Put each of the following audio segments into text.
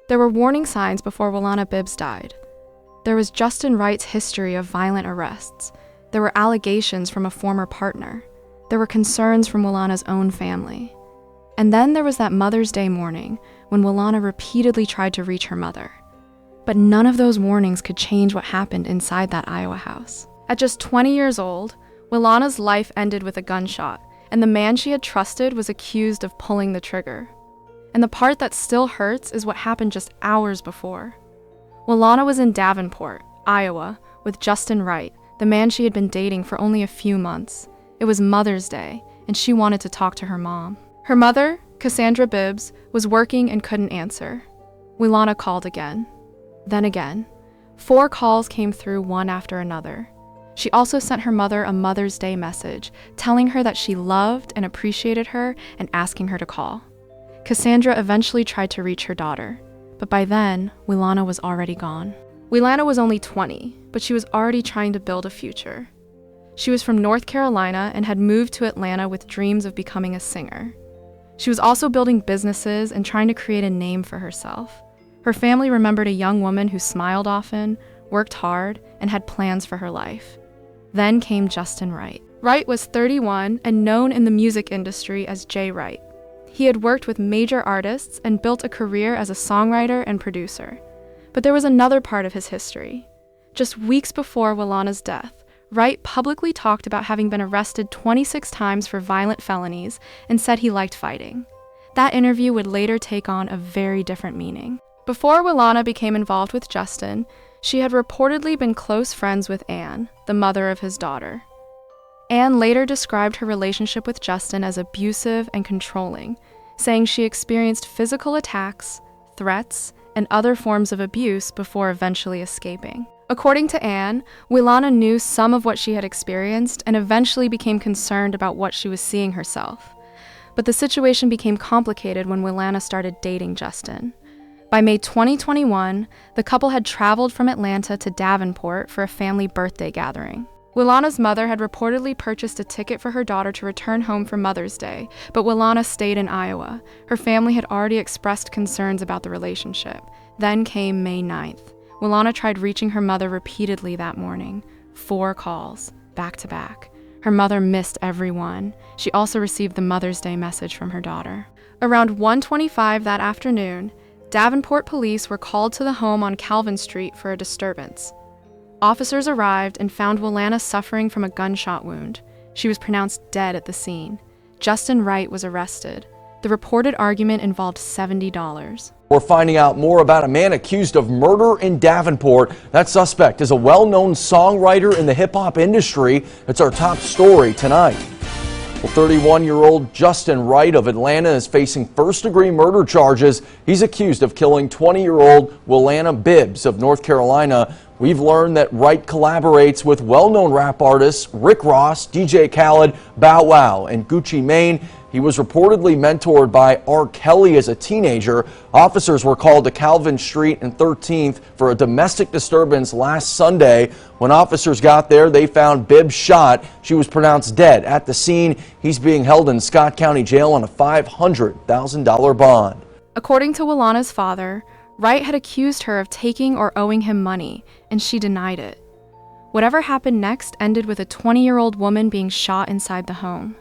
There were warning signs before Wilanna Bibbs died. There was Justin Wright's history of violent arrests. There were allegations from a former partner. There were concerns from Wilanna's own family. And then there was that Mother's Day morning when Wilanna repeatedly tried to reach her mother. But none of those warnings could change what happened inside that Iowa house. At just 20 years old, Wilanna's life ended with a gunshot, and the man she had trusted was accused of pulling the trigger. And the part that still hurts is what happened just hours before. Wilanna was in Davenport, Iowa, with Justin Wright, the man she had been dating for only a few months. It was Mother's Day, and she wanted to talk to her mom. Her mother, Cassandra Bibbs, was working and couldn't answer. Wilanna called again. Then again. 4 calls came through one after another. She also sent her mother a Mother's Day message, telling her that she loved and appreciated her and asking her to call. Cassandra eventually tried to reach her daughter, but by then, Wilanna was already gone. Wilanna was only 20, but she was already trying to build a future. She was from North Carolina and had moved to Atlanta with dreams of becoming a singer. She was also building businesses and trying to create a name for herself. Her family remembered a young woman who smiled often, worked hard, and had plans for her life. Then came Justin Wright. Wright was 31 and known in the music industry as Jay Wright. He had worked with major artists and built a career as a songwriter and producer. But there was another part of his history. Just weeks before Wilanna's death, Wright publicly talked about having been arrested 26 times for violent felonies and said he liked fighting. That interview would later take on a very different meaning. Before Wilanna became involved with Justin, she had reportedly been close friends with Anne, the mother of his daughter. Anne later described her relationship with Justin as abusive and controlling, saying she experienced physical attacks, threats, and other forms of abuse before eventually escaping. According to Anne, Wilanna knew some of what she had experienced and eventually became concerned about what she was seeing herself. But the situation became complicated when Wilanna started dating Justin. By May 2021, the couple had traveled from Atlanta to Davenport for a family birthday gathering. Wilanna's mother had reportedly purchased a ticket for her daughter to return home for Mother's Day, but Wilanna stayed in Iowa. Her family had already expressed concerns about the relationship. Then came May 9th. Wilanna tried reaching her mother repeatedly that morning. 4 calls, back to back. Her mother missed every one. She also received the Mother's Day message from her daughter. Around 1:25 that afternoon, Davenport police were called to the home on Calvin Street for a disturbance. Officers arrived and found Wilanna suffering from a gunshot wound. She was pronounced dead at the scene. Justin Wright was arrested. The reported argument involved $70. We're finding out more about a man accused of murder in Davenport. That suspect is a well-known songwriter in the hip-hop industry. It's our top story tonight. Well, 31-year-old Justin Wright of Atlanta is facing first-degree murder charges. He's accused of killing 20-year-old Wilanna Bibbs of North Carolina. We've learned that Wright collaborates with well-known rap artists Rick Ross, DJ Khaled, Bow Wow, and Gucci Mane. He was reportedly mentored by R. Kelly as a teenager. Officers were called to Calvin Street and 13th for a domestic disturbance last Sunday. When officers got there, they found Bibbs shot. She was pronounced dead at the scene. He's being held in Scott County Jail on a $500,000 bond. According to Wilanna's father, Wright had accused her of taking or owing him money, and she denied it. Whatever happened next ended with a 20-year-old woman being shot inside the home.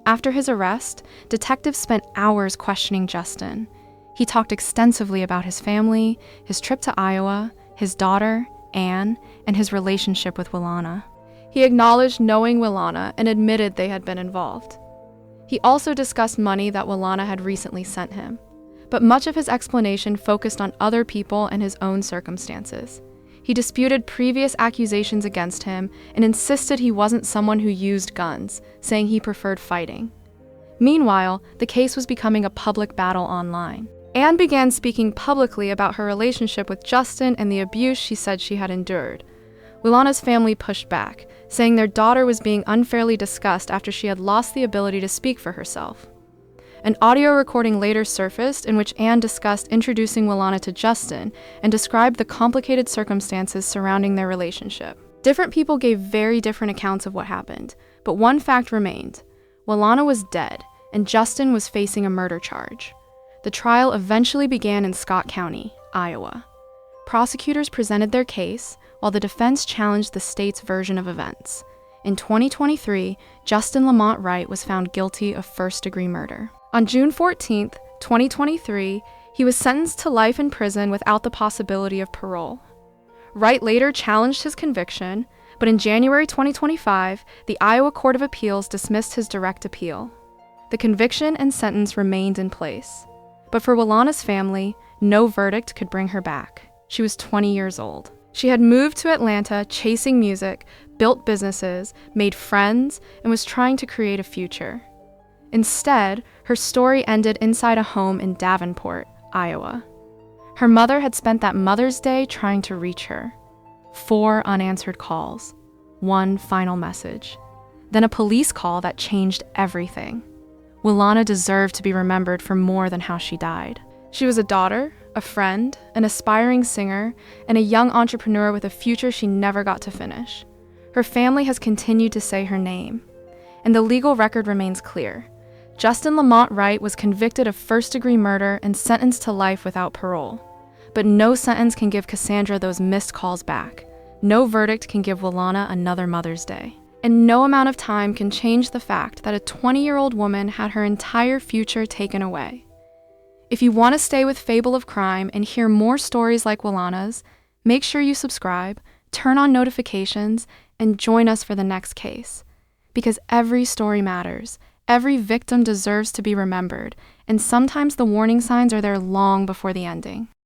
After his arrest, detectives spent hours questioning Justin. He talked extensively about his family, his trip to Iowa, his daughter, Anne, and his relationship with Wilanna. He acknowledged knowing Wilanna and admitted they had been involved. He also discussed money that Wilanna had recently sent him, but much of his explanation focused on other people and his own circumstances. He disputed previous accusations against him and insisted he wasn't someone who used guns, saying he preferred fighting. Meanwhile, the case was becoming a public battle online. Anne began speaking publicly about her relationship with Justin and the abuse she said she had endured. Wilanna's family pushed back, saying their daughter was being unfairly discussed after she had lost the ability to speak for herself. An audio recording later surfaced in which Anne discussed introducing Wilanna to Justin and described the complicated circumstances surrounding their relationship. Different people gave very different accounts of what happened, but one fact remained. Wilanna was dead, and Justin was facing a murder charge. The trial eventually began in Scott County, Iowa. Prosecutors presented their case, while the defense challenged the state's version of events. In 2023, Justin Lamont Wright was found guilty of first-degree murder. On June 14, 2023, he was sentenced to life in prison without the possibility of parole. Wright later challenged his conviction, but in January 2025, the Iowa Court of Appeals dismissed his direct appeal. The conviction and sentence remained in place. But for Wilanna's family, no verdict could bring her back. She was 20 years old. She had moved to Atlanta chasing music, built businesses, made friends, and was trying to create a future. Instead, her story ended inside a home in Davenport, Iowa. Her mother had spent that Mother's Day trying to reach her. 4 unanswered calls, 1 final message, then a police call that changed everything. Wilanna deserved to be remembered for more than how she died. She was a daughter, a friend, an aspiring singer, and a young entrepreneur with a future she never got to finish. Her family has continued to say her name, and the legal record remains clear. Justin Lamont Wright was convicted of first-degree murder and sentenced to life without parole. But no sentence can give Cassandra those missed calls back. No verdict can give Wilanna another Mother's Day. And no amount of time can change the fact that a 20-year-old woman had her entire future taken away. If you want to stay with Fable of Crime and hear more stories like Wilanna's, make sure you subscribe, turn on notifications, and join us for the next case. Because every story matters, every victim deserves to be remembered, and sometimes the warning signs are there long before the ending.